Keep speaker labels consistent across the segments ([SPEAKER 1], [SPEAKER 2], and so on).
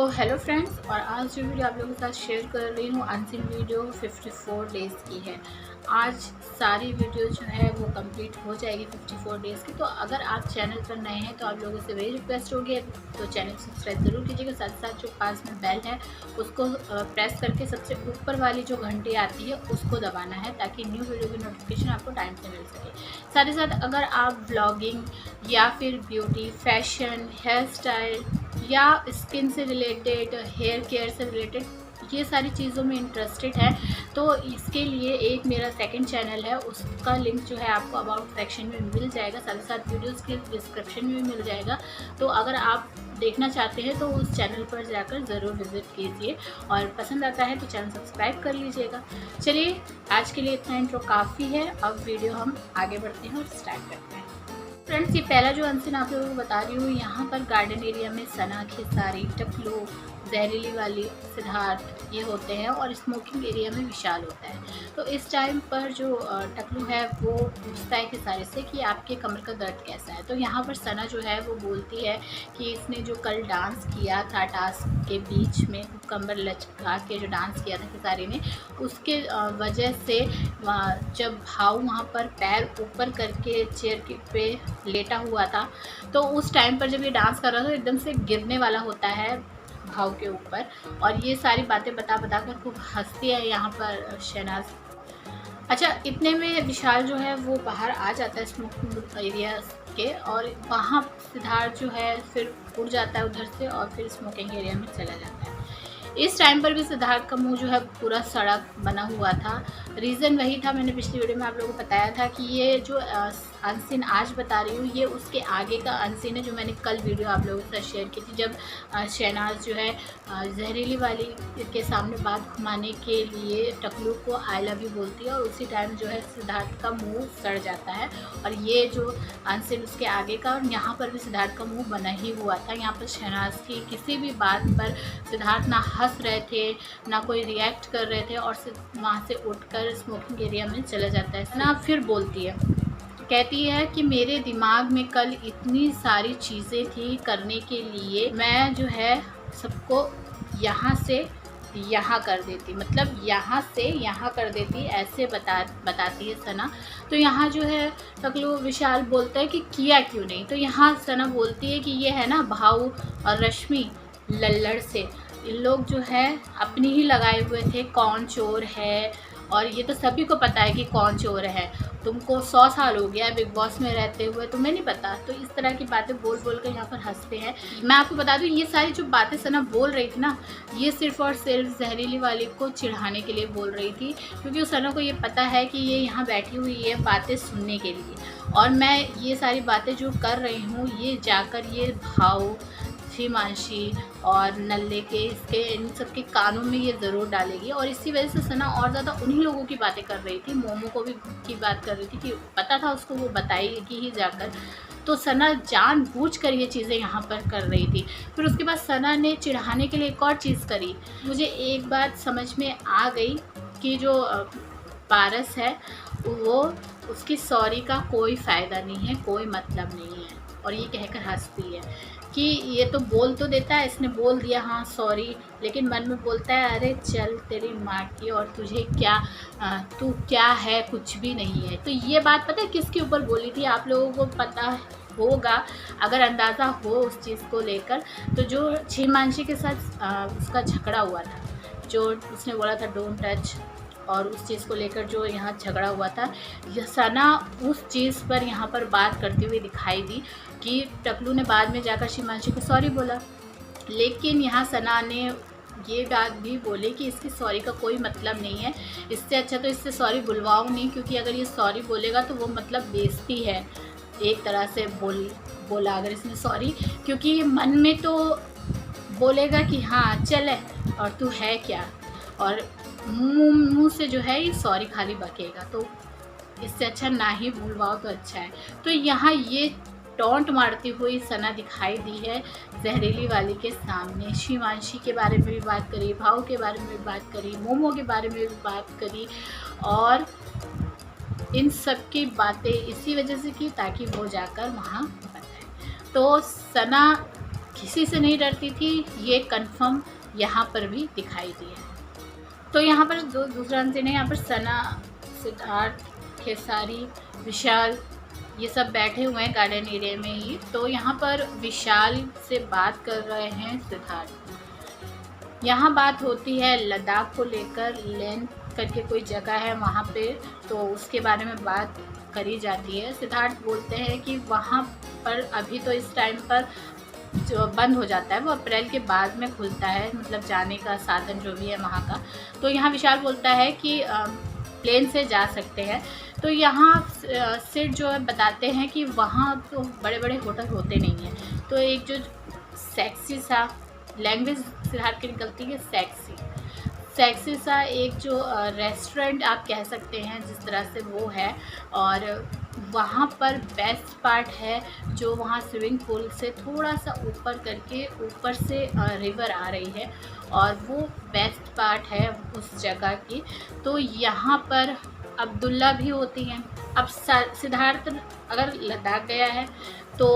[SPEAKER 1] तो hello friends, और आज जो वीडियो आप लोगों के साथ शेयर कर रही हूँ अनसीन वीडियो 54 डेज़ की है। आज सारी वीडियो जो है वो कंप्लीट हो जाएगी 54 डेज़ की। तो अगर आप चैनल पर नए हैं तो आप लोगों से वही रिक्वेस्ट होगी, तो चैनल सब्सक्राइब ज़रूर कीजिएगा। साथ साथ जो पास में बेल है उसको प्रेस करके सबसे ऊपर वाली जो घंटी आती है उसको दबाना है, ताकि न्यू वीडियो की नोटिफिकेशन आपको टाइम से मिल सके। साथ ही साथ अगर आप ब्लॉगिंग या फिर ब्यूटी, फैशन, हेयर स्टाइल या स्किन से रिलेटेड, हेयर केयर से रिलेटेड ये सारी चीज़ों में इंटरेस्टेड है, तो इसके लिए एक मेरा सेकंड चैनल है, उसका लिंक जो है आपको अबाउट सेक्शन में मिल जाएगा। साथ ही साथ वीडियोज़ के डिस्क्रिप्शन में भी मिल जाएगा। तो अगर आप देखना चाहते हैं तो उस चैनल पर जाकर ज़रूर विज़िट कीजिए, और पसंद आता है तो चैनल सब्सक्राइब कर लीजिएगा। चलिए, आज के लिए इतना इंट्रो काफ़ी है। अब वीडियो हम आगे बढ़ते हैं और स्टार्ट करते हैं। फ्रेंड्स, ये पहला जो अनसीन आप लोगों को बता रही हूँ, यहाँ पर गार्डन एरिया में सना, खेसारी, टकलू, जहरीली वाली, सिद्धार्थ ये होते हैं, और स्मोकिंग एरिया में विशाल होता है। तो इस टाइम पर जो टकलू है वो पूछता है खेसारी से कि आपके कमर का दर्द कैसा है। तो यहाँ पर सना जो है वो बोलती है कि इसने जो कल डांस किया था टास्क के बीच में, कमर लचका के जो डांस किया था खेसारी ने, उसके वजह से जब भाव वहाँ पर पैर ऊपर करके चेयर पे लेटा हुआ था, तो उस टाइम पर जब ये डांस कर रहा था तो एकदम से गिरने वाला होता है भाव के ऊपर। और ये सारी बातें बता कर खूब हंसती है यहाँ पर शहनाज। अच्छा, इतने में विशाल जो है वो बाहर आ जाता है स्मोकिंग एरिया के, और वहाँ सिद्धार्थ जो है फिर उड़ जाता है उधर से और फिर स्मोकिंग एरिया में चला जाता है। इस टाइम पर भी सिद्धार्थ का मुंह जो है पूरा सड़क बना हुआ था। रीज़न वही था, मैंने पिछली वीडियो में आप लोगों को बताया था कि ये जो अनसीन आज बता रही हूँ ये उसके आगे का अनसीन है, जो मैंने कल वीडियो आप लोगों के साथ शेयर की थी, जब शहनाज जो है जहरीली वाली के सामने बात घुमाने के लिए टकलू को आई लव यू बोलती है, और उसी टाइम जो है सिद्धार्थ का मुंह सड़ जाता है। और ये जो अनसीन उसके आगे का, और यहाँ पर भी सिद्धार्थ का मुंह बना ही हुआ था। यहाँ पर शहनाज की किसी भी बात पर सिद्धार्थ ना हंस रहे थे, ना कोई रिएक्ट कर रहे थे, और वहाँ से उठकर स्मोकिंग एरिया में चला जाता है ना। फिर बोलती है, कहती है कि मेरे दिमाग में कल इतनी सारी चीज़ें थी करने के लिए, मैं जो है सबको यहाँ से यहाँ कर देती, मतलब यहाँ से यहाँ कर देती, ऐसे बताती है सना। तो यहाँ जो है टकलू विशाल बोलता है कि किया क्यों नहीं। तो यहाँ सना बोलती है कि ये है ना भाऊ और रश्मि लल्लड़ से, इन लोग जो है अपनी ही लगाए हुए थे कौन चोर है, और ये तो सभी को पता है कि कौन चोर है। तुमको 100 साल हो गया बिग बॉस में रहते हुए, तुम्हें नहीं पता। तो इस तरह की बातें बोल कर यहाँ पर हंसते हैं। मैं आपको बता दूँ, ये सारी जो बातें सना बोल रही थी ना, ये सिर्फ और सिर्फ जहरीली वाली को चिढ़ाने के लिए बोल रही थी, क्योंकि उस सना को ये पता है कि ये यहाँ बैठी हुई है बातें सुनने के लिए, और मैं ये सारी बातें जो कर रही हूँ ये जाकर ये भाव, हिमांशी और नल्ले के, इसके इन सब के कानों में ये ज़रूर डालेगी। और इसी वजह से सना और ज़्यादा उन्हीं लोगों की बातें कर रही थी, मोमो को भी की बात कर रही थी कि पता था उसको, वो बताएगी ही जाकर। तो सना जानबूझकर ये चीज़ें यहाँ पर कर रही थी। फिर उसके बाद सना ने चिढ़ाने के लिए एक और चीज़ करी। मुझे एक बात समझ में आ गई कि जो पारस है वो, उसकी सॉरी का कोई फ़ायदा नहीं है, कोई मतलब नहीं है। और ये कहकर हंसती है कि ये तो बोल तो देता है, इसने बोल दिया हाँ सॉरी, लेकिन मन में बोलता है अरे चल तेरी माँ की, और तुझे क्या, तू क्या है, कुछ भी नहीं है। तो ये बात पता है किसके ऊपर बोली थी, आप लोगों को पता होगा अगर अंदाज़ा हो उस चीज़ को लेकर। तो जो हिमांशी के साथ उसका झगड़ा हुआ था, जो उसने बोला था डोंट टच, और उस चीज़ को लेकर जो यहाँ झगड़ा हुआ था, सना उस चीज़ पर यहाँ पर बात करती हुई दिखाई दी कि टकलू ने बाद में जाकर हिमांशी को सॉरी बोला, लेकिन यहाँ सना ने ये बात भी बोली कि इसकी सॉरी का कोई मतलब नहीं है, इससे अच्छा तो इससे सॉरी बुलवाओ नहीं, क्योंकि अगर ये सॉरी बोलेगा तो वो मतलब बेइज्जती है एक तरह से बोला अगर इसने सॉरी, क्योंकि मन में तो बोलेगा कि हाँ चले और तू है क्या, और मुंह से जो है ये सॉरी खाली बकेगा। तो इससे अच्छा ना ही बुलवाओ तो अच्छा है। तो यहाँ ये टॉन्ट मारती हुई सना दिखाई दी है जहरीली वाली के सामने। शिवांशी के बारे में भी बात करी, भाव के बारे में भी बात करी, मोमो के बारे में भी बात करी, और इन सब की बातें इसी वजह से की ताकि वो जाकर वहाँ बताए। तो सना किसी से नहीं डरती थी, ये कंफर्म यहाँ पर भी दिखाई दिया। तो यहाँ पर दूसरा सीन है, यहाँ पर सना, सिद्धार्थ, खेसारी, विशाल ये सब बैठे हुए हैं गार्डन एरिया में ही। तो यहाँ पर विशाल से बात कर रहे हैं सिद्धार्थ। यहाँ बात होती है लद्दाख को लेकर, लेन करके कोई जगह है वहाँ पे, तो उसके बारे में बात करी जाती है। सिद्धार्थ बोलते हैं कि वहाँ पर अभी तो इस टाइम पर जो बंद हो जाता है, वो अप्रैल के बाद में खुलता है, मतलब जाने का साधन जो भी है वहाँ का। तो यहाँ विशाल बोलता है कि प्लेन से जा सकते हैं। तो यहाँ सिड जो है बताते हैं कि वहाँ तो बड़े बड़े होटल होते नहीं हैं। तो एक जो सेक्सी सा लैंग्वेज सिद्धार्थ की निकलती है, सेक्सी सा एक जो रेस्टोरेंट आप कह सकते हैं जिस तरह से वो है। और वहाँ पर बेस्ट पार्ट है जो वहाँ स्विमिंग पूल से थोड़ा सा ऊपर करके ऊपर से रिवर आ रही है, और वो बेस्ट पार्ट है उस जगह की। तो यहाँ पर अब्दुल्ला भी होती हैं। अब सिद्धार्थ अगर लद्दाख गया है तो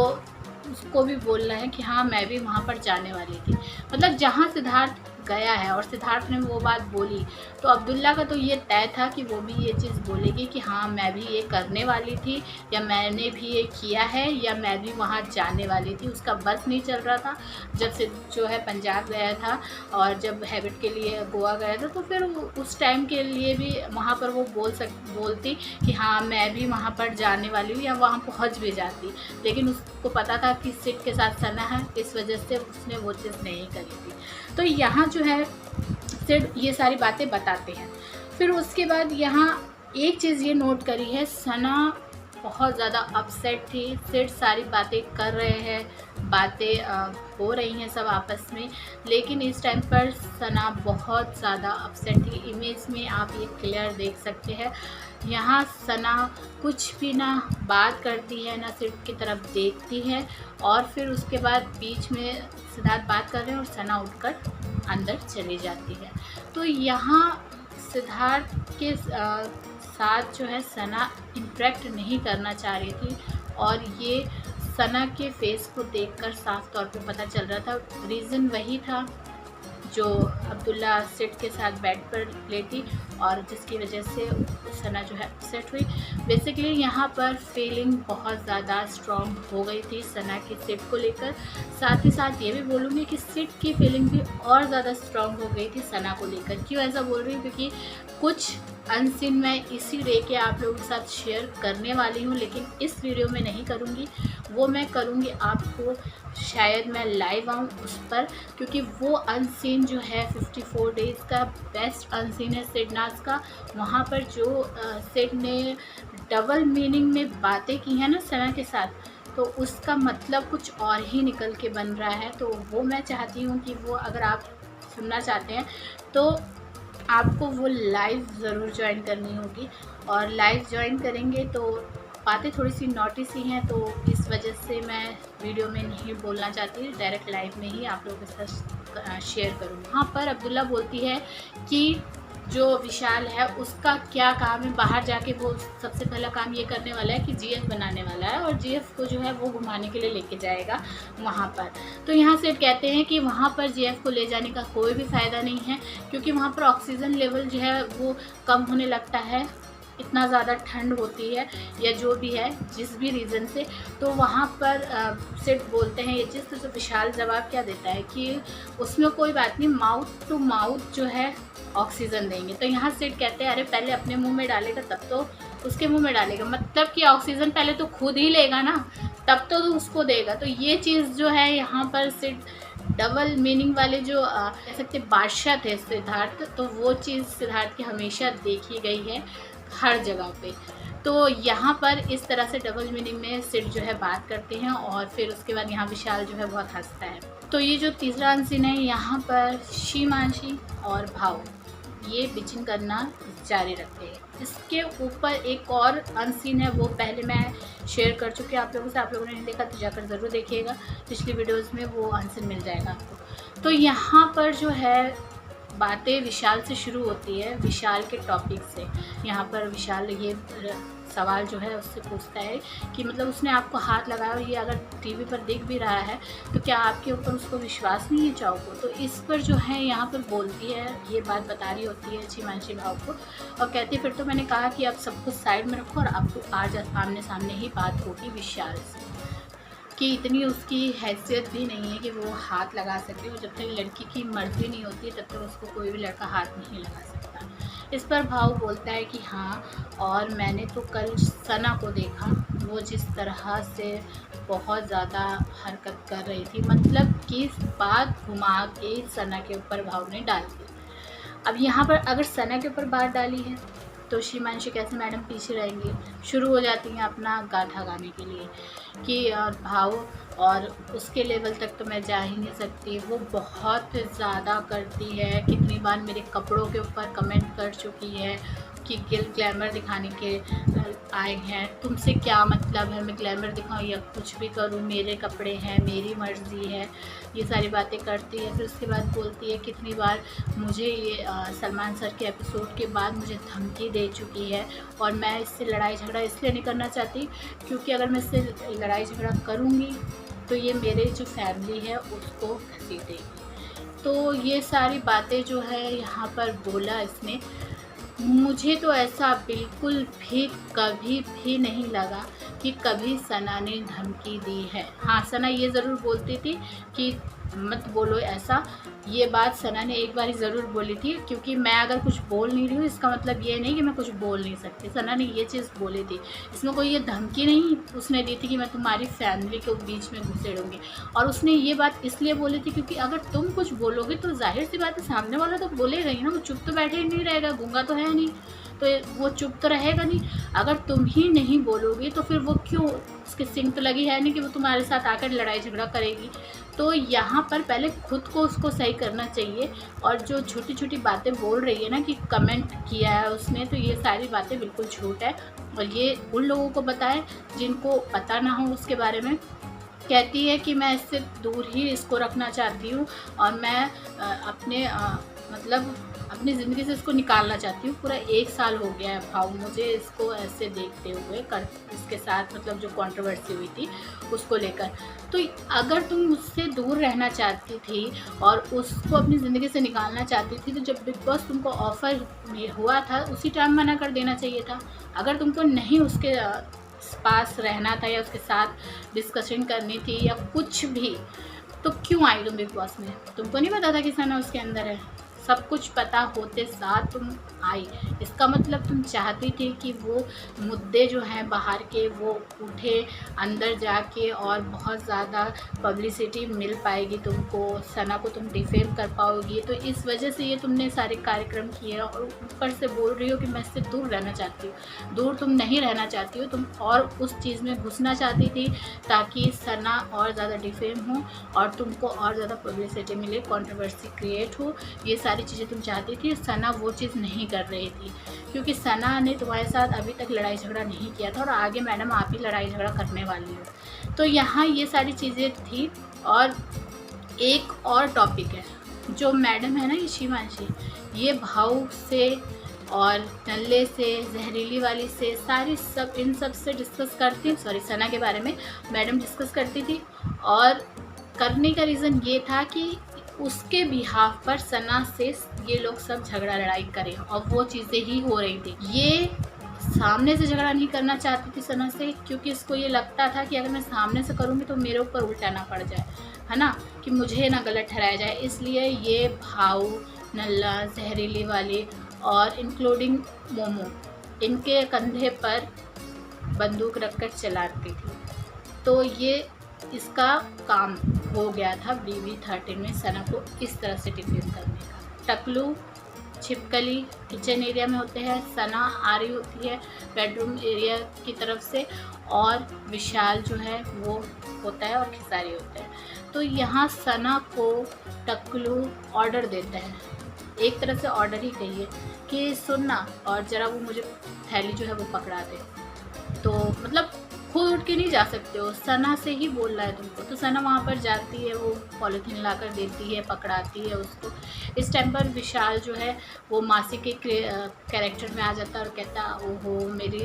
[SPEAKER 1] उसको भी बोलना है कि हाँ मैं भी वहाँ पर जाने वाली थी। मतलब जहाँ सिद्धार्थ गया है और सिद्धार्थ ने वो बात बोली, तो अब्दुल्ला का तो ये तय था कि वो भी ये चीज़ बोलेगी कि हाँ मैं भी ये करने वाली थी, या मैंने भी ये किया है, या मैं भी वहाँ जाने वाली थी। उसका बस नहीं चल रहा था जब से जो है पंजाब गया था, और जब हैबिट के लिए गोवा गया था, तो फिर उस टाइम के लिए भी वहाँ पर वो बोलती कि हाँ मैं भी वहाँ पर जाने वाली हूँ, या वहाँ पहुँच भी जाती। लेकिन उसको पता था कि सिड के साथ सना है, इस वजह से उसने वो चीज़ नहीं करी थी। तो यहाँ जो है सिड ये सारी बातें बताते हैं। फिर उसके बाद यहाँ एक चीज़ ये नोट करी है, सना बहुत ज़्यादा अपसेट थी। सिड सारी बातें कर रहे हैं, बातें हो रही हैं सब आपस में, लेकिन इस टाइम पर सना बहुत ज़्यादा अपसेट थी। इमेज में आप ये क्लियर देख सकते हैं। यहाँ सना कुछ भी ना बात करती है, ना सिड की तरफ देखती है, और फिर उसके बाद बीच में सिद्धार्थ बात कर रहे हैं और सना उठकर अंदर चली जाती है। तो यहाँ सिद्धार्थ के साथ जो है सना इंटरेक्ट नहीं करना चाह रही थी, और ये सना के फेस को देखकर साफ तौर पे पता चल रहा था। रीज़न वही था जो अब्दुल्ला सिड के साथ बेड पर लेटी, और जिसकी वजह से सना जो है अपसेट हुई। बेसिकली यहाँ पर फीलिंग बहुत ज़्यादा स्ट्रॉन्ग हो गई थी सना की सिड को लेकर। साथ ही साथ ये भी बोलूँगी कि सिड की फीलिंग भी और ज़्यादा स्ट्रॉन्ग हो गई थी सना को लेकर। क्यों ऐसा बोल रही हूँ? क्योंकि कुछ अनसीन मैं इसी रे के आप लोगों के साथ शेयर करने वाली हूँ, लेकिन इस वीडियो में नहीं करूँगी। वो मैं करूँगी आपको, शायद मैं लाइव आऊँ उस पर, क्योंकि वो अनसीन जो है 54 डेज़ का बेस्ट अनसीन है सिडनास का। वहाँ पर जो सिड ने डबल मीनिंग में बातें की हैं ना सना के साथ, तो उसका मतलब कुछ और ही निकल के बन रहा है। तो वो मैं चाहती हूँ कि वो अगर आप सुनना चाहते हैं तो आपको वो लाइव ज़रूर ज्वाइन करनी होगी, और लाइव ज्वाइन करेंगे तो बातें थोड़ी सी नोटिस ही हैं, तो इस वजह से मैं वीडियो में नहीं बोलना चाहती, डायरेक्ट लाइव में ही आप लोगों के साथ शेयर करूँगी। वहाँ पर अब्दुल्ला बोलती है कि जो विशाल है उसका क्या काम है, बाहर जाके वो सबसे पहला काम ये करने वाला है कि जीएफ बनाने वाला है, और जीएफ को जो है वो घुमाने के लिए लेके जाएगा वहाँ पर। तो यहाँ से कहते हैं कि वहाँ पर जीएफ को ले जाने का कोई भी फ़ायदा नहीं है, क्योंकि वहाँ पर ऑक्सीजन लेवल जो है वो कम होने लगता है, इतना ज़्यादा ठंड होती है, या जो भी है जिस भी रीज़न से। तो वहाँ पर सिड बोलते हैं ये चीज़। तो विशाल जवाब क्या देता है कि उसमें कोई बात नहीं, माउथ टू माउथ जो है ऑक्सीजन देंगे। तो यहाँ सिड कहते हैं अरे पहले अपने मुंह में डालेगा तब तो उसके मुंह में डालेगा, मतलब कि ऑक्सीजन पहले तो खुद ही लेगा ना, तब तो उसको देगा। तो ये चीज़ जो है यहाँ पर सिड डबल मीनिंग वाले जो कह सकते बादशाह थे सिद्धार्थ, तो वो चीज़ सिद्धार्थ की हमेशा देखी गई है हर जगह पे। तो यहाँ पर इस तरह से डबल मीनिंग में सिड जो है बात करते हैं, और फिर उसके बाद यहाँ विशाल जो है बहुत हंसता है। तो ये जो तीसरा अनसीन है, यहाँ पर शीमांशी और भाव ये बिचिंग करना जारी रखते हैं। इसके ऊपर एक और अनसीन है, वो पहले मैं शेयर कर चुकी हूँ आप लोगों से। आप लोगों ने नहीं देखा तो जाकर ज़रूर देखिएगा, पिछली वीडियोज़ में वो अनसीन मिल जाएगा आपको। तो यहाँ पर जो है बातें विशाल से शुरू होती है, विशाल के टॉपिक से। यहाँ पर विशाल ये सवाल जो है उससे पूछता है कि मतलब उसने आपको हाथ लगाया और ये अगर टीवी पर दिख भी रहा है तो क्या आपके ऊपर उसको विश्वास नहीं है चाओ को। तो इस पर जो है यहाँ पर बोलती है, ये बात बता रही होती है शिमांशी भाव को और कहती है फिर तो मैंने कहा कि आप सब कुछ साइड में रखो और आपको आज आमने सामने ही बात होगी विशाल से, कि इतनी उसकी हैसियत भी नहीं है कि वो हाथ लगा सके और जब तक लड़की की मर्ज़ी नहीं होती तब तक उसको कोई भी लड़का हाथ नहीं लगा सकता। इस पर भाव बोलता है कि हाँ, और मैंने तो कल सना को देखा, वो जिस तरह से बहुत ज़्यादा हरकत कर रही थी, मतलब कि बात घुमा के सना के ऊपर भाव ने डाल दी। अब यहाँ पर अगर सना के ऊपर बात डाली है तो शिमांशी कैसे मैडम पीछे रहेंगे, शुरू हो जाती हैं अपना गाथा गाने के लिए कि भाव और उसके लेवल तक तो मैं जा ही नहीं सकती, वो बहुत ज़्यादा करती है, कितनी बार मेरे कपड़ों के ऊपर कमेंट कर चुकी है कि ग्लैमर दिखाने के आए हैं, तुमसे क्या मतलब है मैं ग्लैमर दिखाऊं या कुछ भी करूं, मेरे कपड़े हैं, मेरी मर्ज़ी है, ये सारी बातें करती है। फिर उसके बाद बोलती है कितनी बार मुझे ये सलमान सर के एपिसोड के बाद मुझे धमकी दे चुकी है और मैं इससे लड़ाई झगड़ा इसलिए नहीं करना चाहती क्योंकि अगर मैं इससे लड़ाई झगड़ा करूँगी तो ये मेरे जो फैमिली है उसको घसीटेगी। तो ये सारी बातें जो है यहाँ पर बोला इसने। मुझे तो ऐसा बिल्कुल भी कभी भी नहीं लगा कि कभी सना ने धमकी दी है। हाँ, सना ये ज़रूर बोलती थी कि मत बोलो ऐसा, ये बात सना ने एक बार ज़रूर बोली थी क्योंकि मैं अगर कुछ बोल नहीं रही हूँ इसका मतलब ये नहीं कि मैं कुछ बोल नहीं सकती। सना ने ये चीज़ बोली थी, इसमें कोई ये धमकी नहीं उसने दी थी कि मैं तुम्हारी फैमिली के बीच में घुसेड़ूंगी। और उसने ये बात इसलिए बोली थी क्योंकि अगर तुम कुछ बोलोगे तो जाहिर सी बात है सामने वाला तो बोलेगा ही ना, वो चुप तो बैठे ही नहीं रहेगा, गूंगा तो है नहीं, तो वो चुप तो रहेगा नहीं। अगर तुम ही नहीं बोलोगे तो फिर वो क्यों, उसकी सिंग तो लगी है नहीं कि वो तुम्हारे साथ आकर लड़ाई झगड़ा करेगी। तो यहाँ पर पहले खुद को उसको सही करना चाहिए और जो छोटी छोटी बातें बोल रही है ना कि कमेंट किया है उसने, तो ये सारी बातें बिल्कुल झूठ है और ये उन लोगों को बताएं जिनको पता ना हो उसके बारे में। कहती है कि मैं इससे दूर ही इसको रखना चाहती हूँ और मैं मतलब अपनी ज़िंदगी से इसको निकालना चाहती हूँ। पूरा 1 साल हो गया है भाव मुझे इसको ऐसे देखते हुए इसके साथ मतलब जो कंट्रोवर्सी हुई थी उसको लेकर। तो अगर तुम मुझसे दूर रहना चाहती थी और उसको अपनी ज़िंदगी से निकालना चाहती थी तो जब बिग बॉस तुमको ऑफ़र हुआ था उसी टाइम मना कर देना चाहिए था। अगर तुमको नहीं उसके पास रहना था या उसके साथ डिस्कशन करनी थी या कुछ भी, तो क्यों आई तुम बिग बॉस में? तुमको नहीं पता था कि सना उसके अंदर है? सब कुछ पता होते साथ तुम आई, इसका मतलब तुम चाहती थी कि वो मुद्दे जो हैं बाहर के वो उठे अंदर जाके और बहुत ज़्यादा पब्लिसिटी मिल पाएगी तुमको, सना को तुम डिफेम कर पाओगी। तो इस वजह से ये तुमने सारे कार्यक्रम किए और ऊपर से बोल रही हो कि मैं इससे दूर रहना चाहती हूँ। दूर तुम नहीं रहना चाहती हो, तुम और उस चीज़ में घुसना चाहती थी ताकि सना और ज़्यादा डिफेम हो और तुमको और ज़्यादा पब्लिसिटी मिले, कंट्रोवर्सी क्रिएट हो, ये सारी चीज़ें तुम चाहती थी। सना वो चीज़ नहीं कर रही थी क्योंकि सना ने तुम्हारे साथ अभी तक लड़ाई झगड़ा नहीं किया था और आगे मैडम आप ही लड़ाई झगड़ा करने वाली हो। तो यहाँ ये सारी चीज़ें थी। और एक और टॉपिक है जो मैडम है ना ये शिमांशी, ये भाव से और नल्ले से, जहरीली वाली से, सारी सब इन सब से डिस्कस करती, सॉरी सना के बारे में मैडम डिस्कस करती थी। और करने का रीज़न ये था कि उसके बिहाफ पर सना से ये लोग सब झगड़ा लड़ाई करें और वो चीज़ें ही हो रही थी। ये सामने से झगड़ा नहीं करना चाहती थी सना से क्योंकि इसको ये लगता था कि अगर मैं सामने से करूँगी तो मेरे ऊपर उल्टा ना पड़ जाए, है ना, कि मुझे ना गलत ठहराया जाए। इसलिए ये भाव, नल्ला, जहरीली वाली और इंक्लूडिंग मोमो इनके कंधे पर बंदूक रखकर चलाती थी। तो ये इसका काम हो गया था BB13 में सना को इस तरह से डिफेम करने का। टकलू, छिपकली किचन एरिया में होते हैं, सना आ रही होती है बेडरूम एरिया की तरफ से और विशाल जो है वो होता है और खिसारी होता है। तो यहाँ सना को टकलू ऑर्डर देता है, एक तरह से ऑर्डर ही कहिए कि सुनना और ज़रा वो मुझे थैली जो है वो पकड़ा दे। तो मतलब खुद उठ के नहीं जा सकते हो, सना से ही बोलना है तुमको। तो सना वहाँ पर जाती है, वो पॉलीथीन लाकर देती है, पकड़ाती है उसको। इस टाइम पर विशाल जो है वो मासी के कैरेक्टर में आ जाता है और कहता है ओहो मेरी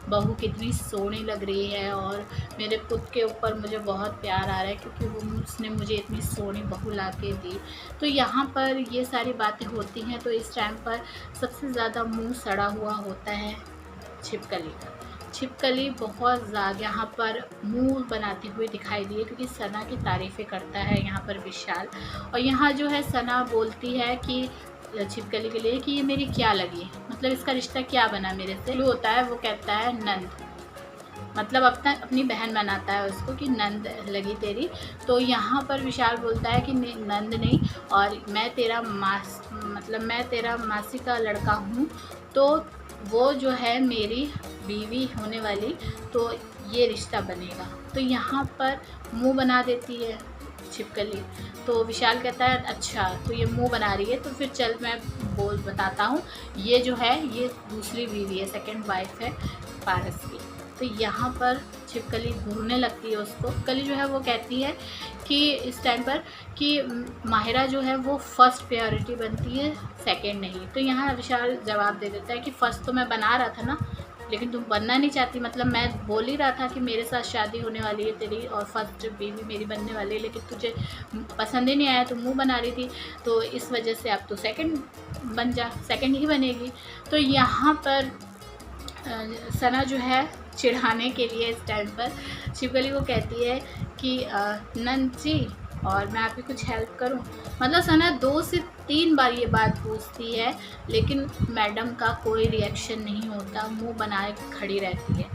[SPEAKER 1] बहू कितनी सोहनी लग रही है और मेरे पुत के ऊपर मुझे बहुत प्यार आ रहा है क्योंकि वो उसने मुझे इतनी सोहनी बहू ला के दी। तो यहाँ पर ये सारी बातें होती हैं। तो इस टाइम पर सबसे ज़्यादा मुँह सड़ा हुआ होता है छिपकली का। छिपकली बहुत ज़्यादा यहाँ पर मुंह बनाते हुए दिखाई दिए क्योंकि सना की तारीफ़ें करता है यहाँ पर विशाल। और यहाँ जो है सना बोलती है कि छिपकली के लिए कि ये मेरी क्या लगी, मतलब इसका रिश्ता क्या बना मेरे से। जो होता है वो कहता है नंद, मतलब अपनी बहन बनाता है उसको कि नंद लगी तेरी। तो यहाँ पर विशाल बोलता है कि नंद नहीं, और मैं तेरा मैं तेरा मासी का लड़का हूँ, तो वो जो है मेरी बीवी होने वाली, तो ये रिश्ता बनेगा। तो यहाँ पर मुंह बना देती है छिपकली। तो विशाल कहता है अच्छा तो ये मुंह बना रही है, तो फिर चल मैं बताता हूँ, ये जो है ये दूसरी बीवी है, सेकंड वाइफ है पारस की। तो यहाँ पर छिपकली घूरने लगती है उसको। छिपकली जो है वो कहती है कि इस टाइम पर कि माहिरा जो है वो फर्स्ट प्रायोरिटी बनती है, सेकंड नहीं। तो यहाँ विशाल जवाब दे देता है कि फर्स्ट तो मैं बना रहा था ना, लेकिन तुम बनना नहीं चाहती, मतलब मैं बोल ही रहा था कि मेरे साथ शादी होने वाली है तेरी और फर्स्ट बीवी मेरी बनने वाली है, लेकिन तुझे पसंद ही नहीं आया, तो मुँह बना रही थी, तो इस वजह से अब तो सेकंड बन जा, सेकंड ही बनेगी। तो यहाँ पर सना जो है चिढ़ाने के लिए इस टाइम पर छिपकली को कहती है कि नंद जी और मैं आपकी कुछ हेल्प करूं। मतलब सना 2 से 3 बार ये बात पूछती है, लेकिन मैडम का कोई रिएक्शन नहीं होता, मुंह बनाए खड़ी रहती है।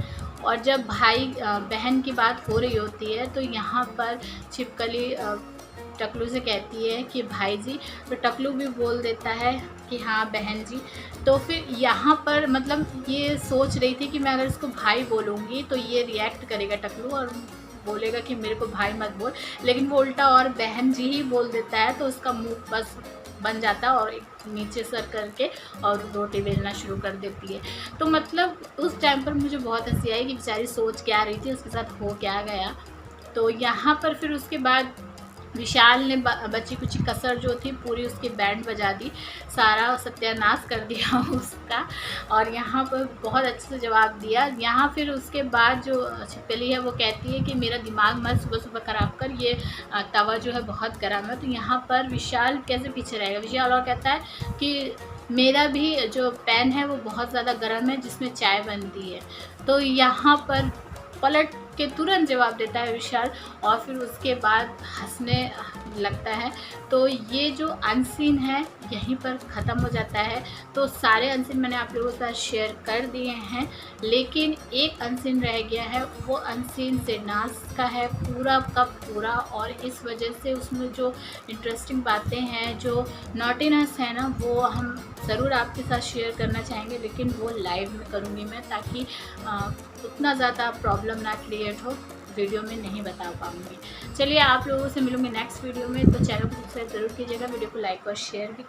[SPEAKER 1] और जब भाई बहन की बात हो रही होती है तो यहाँ पर छिपकली टकलू से कहती है कि भाई जी, तो टकलू भी बोल देता है कि हाँ बहन जी। तो फिर यहाँ पर मतलब ये सोच रही थी कि मैं अगर इसको भाई बोलूँगी तो ये रिएक्ट करेगा टकलू और बोलेगा कि मेरे को भाई मत बोल, लेकिन वो उल्टा और बहन जी ही बोल देता है, तो उसका मुंह बस बन जाता है और नीचे सर करके और रोटी बेलना शुरू कर देती है। तो मतलब उस टाइम पर मुझे बहुत हंसी आई कि बेचारी सोच क्या रही थी, उसके साथ हो क्या गया। तो यहाँ पर फिर उसके बाद विशाल ने बची कुची कसर जो थी पूरी उसकी बैंड बजा दी, सारा सत्यानाश कर दिया उसका, और यहाँ पर बहुत अच्छे से जवाब दिया। यहाँ फिर उसके बाद जो छिपकली है वो कहती है कि मेरा दिमाग मत सुबह सुबह ख़राब कर, ये तवा जो है बहुत गर्म है। तो यहाँ पर विशाल कैसे पीछे रहेगा, विशाल और कहता है कि मेरा भी जो पैन है वो बहुत ज़्यादा गर्म है जिसमें चाय बनती है। तो यहाँ पर पलट के तुरंत जवाब देता है विशाल और फिर उसके बाद हंसने लगता है। तो ये जो अनसीन है यहीं पर ख़त्म हो जाता है। तो सारे अनसीन मैंने आप लोगों के साथ शेयर कर दिए हैं, लेकिन एक अनसीन रह गया है, वो अनसीन सिरनास का है पूरा का पूरा, और इस वजह से उसमें जो इंटरेस्टिंग बातें हैं, जो नॉटीनेस है ना, वो हम ज़रूर आपके साथ शेयर करना चाहेंगे, लेकिन वो लाइव में करूँगी मैं, ताकि उतना ज़्यादा प्रॉब्लम ना क्रिएट हो, वीडियो में नहीं बता पाऊँगी। चलिए आप लोगों से मिलूँगी नेक्स्ट वीडियो में। तो चैनल को सब्सक्राइब ज़रूर कीजिएगा, वीडियो को लाइक और शेयर भी